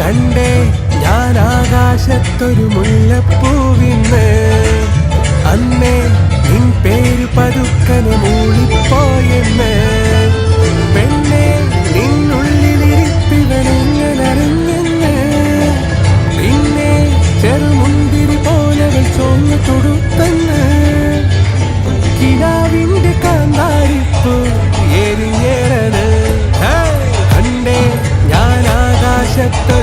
കണ്ടേ ഞാൻ ആകാശത്തൊരു മുല്ലപ്പൂവിന്ന് അന്നേ നിൻ പേര് പതുക്കനെ മൂളിപ്പോയെന്ന് പെണ്ണെ നിന്നുള്ളിലിരിപ്പിവനെങ്ങനറിഞ്ഞെന്ന് പിന്നെ ചെറുമുന്തിരി പോലവൾ ചോന്നു തൊടുത്തന്ന് കിനാവിന്റെ കാന്താരിപ്പൂ എരിഞ്ഞേറത് കണ്ടേ ഞാൻ ആകാശത്ത്